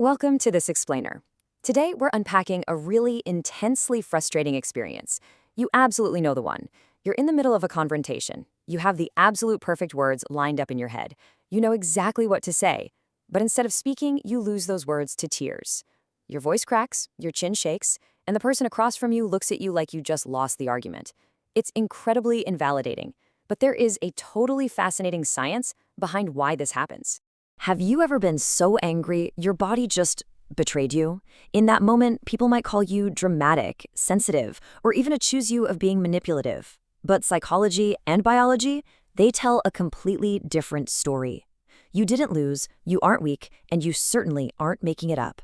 Welcome to This Explainer. Today, we're unpacking a really intensely frustrating experience. You absolutely know the one. You're in the middle of a confrontation. You have the absolute perfect words lined up in your head. You know exactly what to say. But instead of speaking, you lose those words to tears. Your voice cracks, your chin shakes, and the person across from you looks at you like you just lost the argument. It's incredibly invalidating. But there is a totally fascinating science behind why this happens. Have you ever been so angry your body just betrayed you? In that moment, people might call you dramatic, sensitive, or even accuse you of being manipulative. But psychology and biology, they tell a completely different story. You didn't lose, you aren't weak, and you certainly aren't making it up.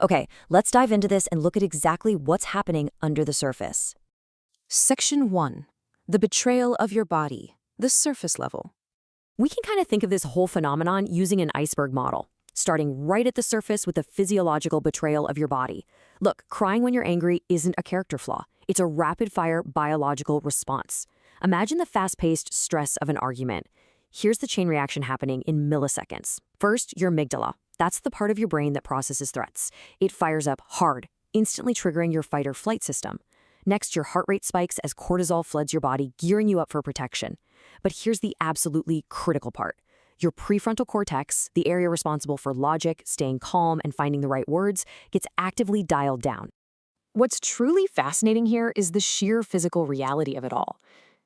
Okay, let's dive into this and look at exactly what's happening under the surface. Section 1. The betrayal of your body, the surface level. We can kind of think of this whole phenomenon using an iceberg model, starting right at the surface with the physiological betrayal of your body. Look, crying when you're angry isn't a character flaw. It's a rapid-fire biological response. Imagine the fast-paced stress of an argument. Here's the chain reaction happening in milliseconds. First, your amygdala. That's the part of your brain that processes threats. It fires up hard, instantly triggering your fight or flight system. Next, your heart rate spikes as cortisol floods your body, gearing you up for protection. But here's the absolutely critical part. Your prefrontal cortex, the area responsible for logic, staying calm, and finding the right words, gets actively dialed down. What's truly fascinating here is the sheer physical reality of it all.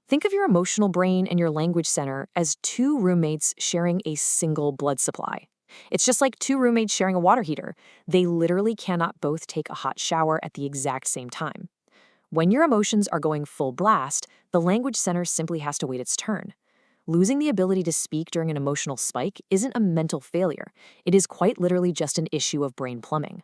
Think of your emotional brain and your language center as two roommates sharing a single blood supply. It's just like two roommates sharing a water heater. They literally cannot both take a hot shower at the exact same time. When your emotions are going full blast, the language center simply has to wait its turn. Losing the ability to speak during an emotional spike isn't a mental failure. It is quite literally just an issue of brain plumbing.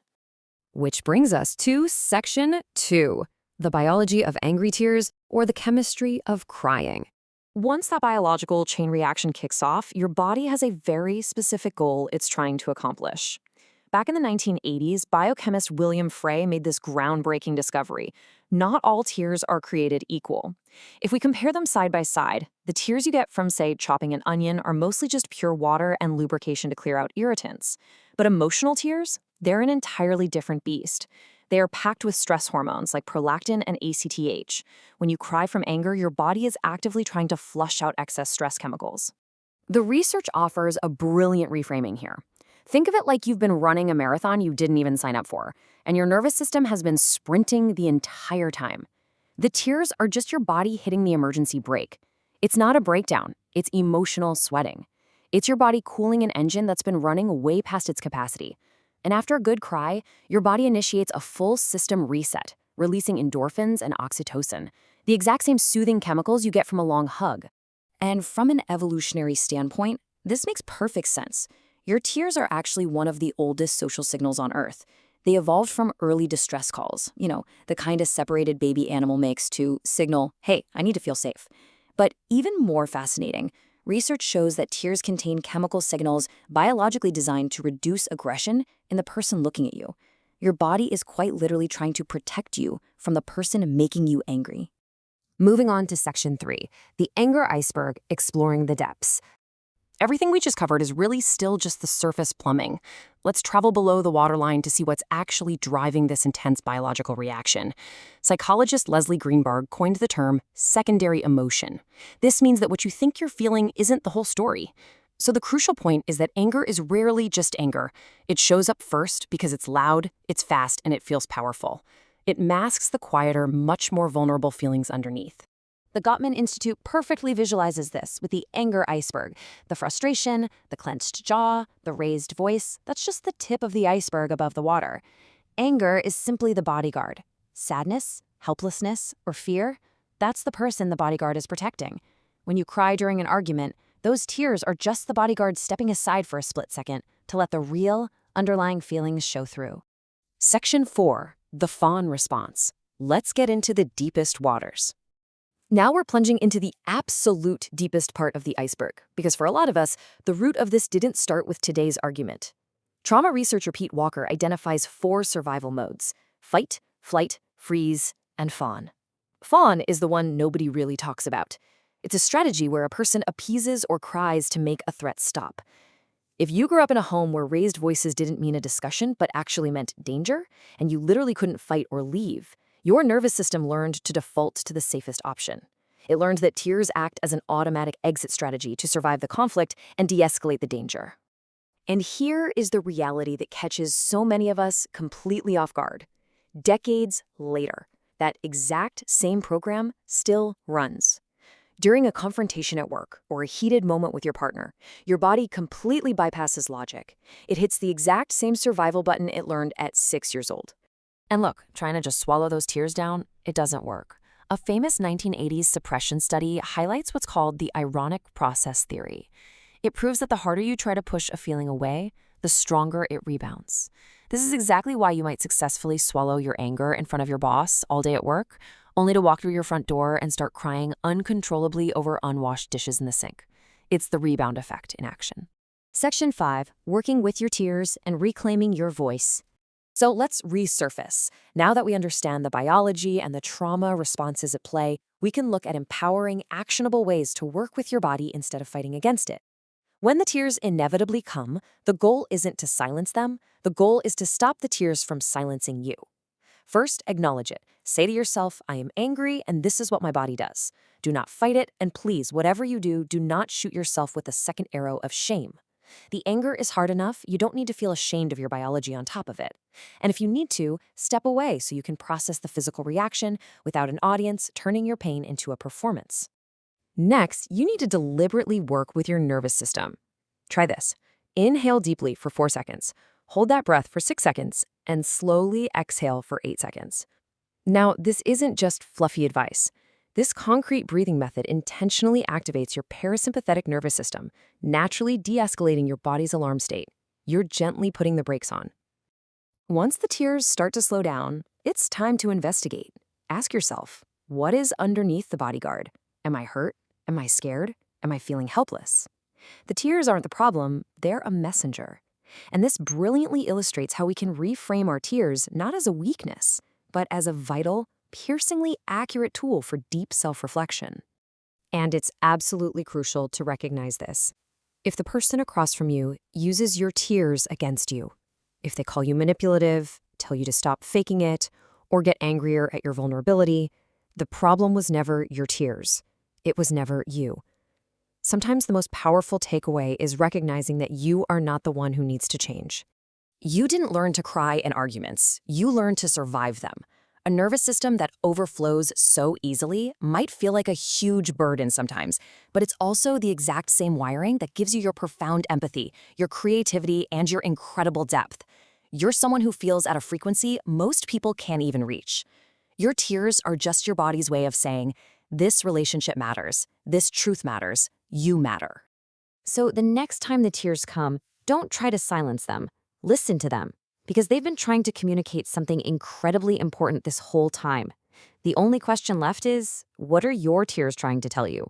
Which brings us to Section 2, the biology of angry tears or the chemistry of crying. Once that biological chain reaction kicks off, your body has a very specific goal it's trying to accomplish. Back in the 1980s, biochemist William Frey made this groundbreaking discovery. Not all tears are created equal. If we compare them side by side, the tears you get from, say, chopping an onion are mostly just pure water and lubrication to clear out irritants. But emotional tears, they're an entirely different beast. They are packed with stress hormones like prolactin and ACTH. When you cry from anger, your body is actively trying to flush out excess stress chemicals. The research offers a brilliant reframing here. Think of it like you've been running a marathon you didn't even sign up for, and your nervous system has been sprinting the entire time. The tears are just your body hitting the emergency brake. It's not a breakdown, it's emotional sweating. It's your body cooling an engine that's been running way past its capacity. And after a good cry, your body initiates a full system reset, releasing endorphins and oxytocin, the exact same soothing chemicals you get from a long hug. And from an evolutionary standpoint, this makes perfect sense. Your tears are actually one of the oldest social signals on Earth. They evolved from early distress calls, the kind a separated baby animal makes to signal, hey, I need to feel safe. But even more fascinating, research shows that tears contain chemical signals biologically designed to reduce aggression in the person looking at you. Your body is quite literally trying to protect you from the person making you angry. Moving on to Section 3, the anger iceberg, exploring the depths. Everything we just covered is really still just the surface plumbing. Let's travel below the waterline to see what's actually driving this intense biological reaction. Psychologist Leslie Greenberg coined the term secondary emotion. This means that what you think you're feeling isn't the whole story. So the crucial point is that anger is rarely just anger. It shows up first because it's loud, it's fast, and it feels powerful. It masks the quieter, much more vulnerable feelings underneath. The Gottman Institute perfectly visualizes this with the anger iceberg. The frustration, the clenched jaw, the raised voice, that's just the tip of the iceberg above the water. Anger is simply the bodyguard. Sadness, helplessness, or fear, that's the person the bodyguard is protecting. When you cry during an argument, those tears are just the bodyguard stepping aside for a split second to let the real, underlying feelings show through. Section 4, the fawn response. Let's get into the deepest waters. Now we're plunging into the absolute deepest part of the iceberg, because for a lot of us, the root of this didn't start with today's argument. Trauma researcher Pete Walker identifies 4 survival modes: fight, flight, freeze, and fawn. Fawn is the one nobody really talks about. It's a strategy where a person appeases or cries to make a threat stop. If you grew up in a home where raised voices didn't mean a discussion but actually meant danger, and you literally couldn't fight or leave, your nervous system learned to default to the safest option. It learned that tears act as an automatic exit strategy to survive the conflict and de-escalate the danger. And here is the reality that catches so many of us completely off guard. Decades later, that exact same program still runs. During a confrontation at work or a heated moment with your partner, your body completely bypasses logic. It hits the exact same survival button it learned at 6 years old. And look, trying to just swallow those tears down, it doesn't work. A famous 1980s suppression study highlights what's called the ironic process theory. It proves that the harder you try to push a feeling away, the stronger it rebounds. This is exactly why you might successfully swallow your anger in front of your boss all day at work, only to walk through your front door and start crying uncontrollably over unwashed dishes in the sink. It's the rebound effect in action. Section 5, working with your tears and reclaiming your voice. So let's resurface. Now that we understand the biology and the trauma responses at play, we can look at empowering, actionable ways to work with your body instead of fighting against it. When the tears inevitably come, the goal isn't to silence them. The goal is to stop the tears from silencing you. First, acknowledge it. Say to yourself, I am angry and this is what my body does. Do not fight it, and please, whatever you do, do not shoot yourself with a second arrow of shame. The anger is hard enough, you don't need to feel ashamed of your biology on top of it. And if you need to, step away so you can process the physical reaction without an audience turning your pain into a performance. Next, you need to deliberately work with your nervous system. Try this. Inhale deeply for 4 seconds. Hold that breath for 6 seconds, and slowly exhale for 8 seconds. Now, this isn't just fluffy advice. This concrete breathing method intentionally activates your parasympathetic nervous system, naturally de-escalating your body's alarm state. You're gently putting the brakes on. Once the tears start to slow down, it's time to investigate. Ask yourself, what is underneath the bodyguard? Am I hurt? Am I scared? Am I feeling helpless? The tears aren't the problem, they're a messenger. And this brilliantly illustrates how we can reframe our tears not as a weakness, but as a vital, piercingly accurate tool for deep self-reflection. And it's absolutely crucial to recognize this. If the person across from you uses your tears against you, if they call you manipulative, tell you to stop faking it, or get angrier at your vulnerability, the problem was never your tears. It was never you. Sometimes the most powerful takeaway is recognizing that you are not the one who needs to change. You didn't learn to cry in arguments. You learned to survive them. A nervous system that overflows so easily might feel like a huge burden sometimes, but it's also the exact same wiring that gives you your profound empathy, your creativity, and your incredible depth. You're someone who feels at a frequency most people can't even reach. Your tears are just your body's way of saying, this relationship matters, this truth matters, you matter. So the next time the tears come, don't try to silence them. Listen to them, because they've been trying to communicate something incredibly important this whole time. The only question left is, what are your tears trying to tell you?